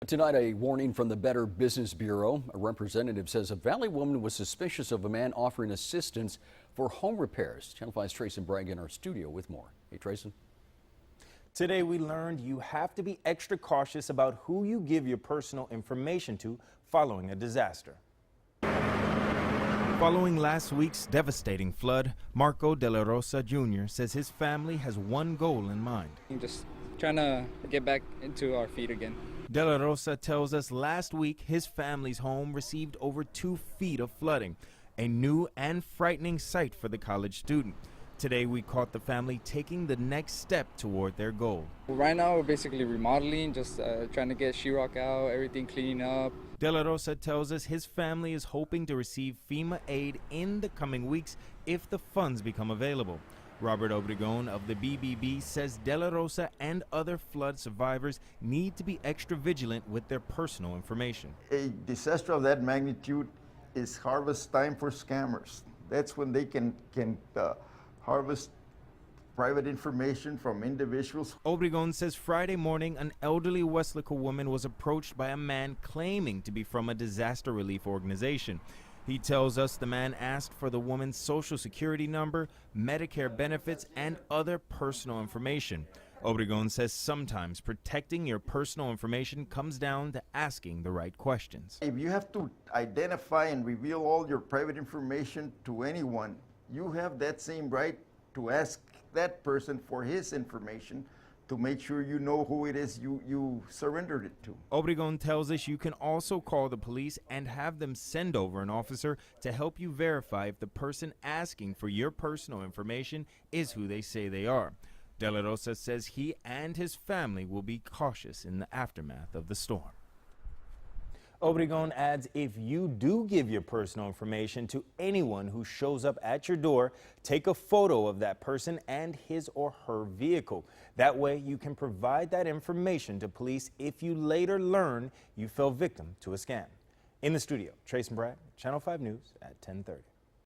Tonight, a warning from the Better Business Bureau. A representative says a Valley woman was suspicious of a man offering assistance for home repairs. Channel 5's Trace and Bragg in our studio with more. Hey, Trace. Today we learned you have to be extra cautious about who you give your personal information to following a disaster. Following last week's devastating flood, Marco De La Rosa Jr. says his family has one goal in mind. Just trying to get back into our feet again. De La Rosa tells us last week his family's home received over 2 feet of flooding, a new and frightening sight for the college student. Today we caught the family taking the next step toward their goal. Right now we're basically remodeling, just trying to get sheetrock out, everything cleaning up. De La Rosa tells us his family is hoping to receive FEMA aid in the coming weeks if the funds become available. Robert Obregon of the BBB says De La Rosa and other flood survivors need to be extra vigilant with their personal information. A disaster of that magnitude is harvest time for scammers. That's when they can harvest private information from individuals. Obregon says Friday morning an elderly Westlake woman was approached by a man claiming to be from a disaster relief organization. He tells us the man asked for the woman's social security number, Medicare benefits, and other personal information. Obregon says sometimes protecting your personal information comes down to asking the right questions. If you have to identify and reveal all your private information to anyone, you have that same right to ask that person for his information to make sure you know who it is you surrendered it to. Obregon tells us you can also call the police and have them send over an officer to help you verify if the person asking for your personal information is who they say they are. De La Rosa says he and his family will be cautious in the aftermath of the storm. Obregon adds if you do give your personal information to anyone who shows up at your door, take a photo of that person and his or her vehicle. That way you can provide that information to police if you later learn you fell victim to a scam. In the studio, Trace and Bragg, Channel 5 News at 10:30.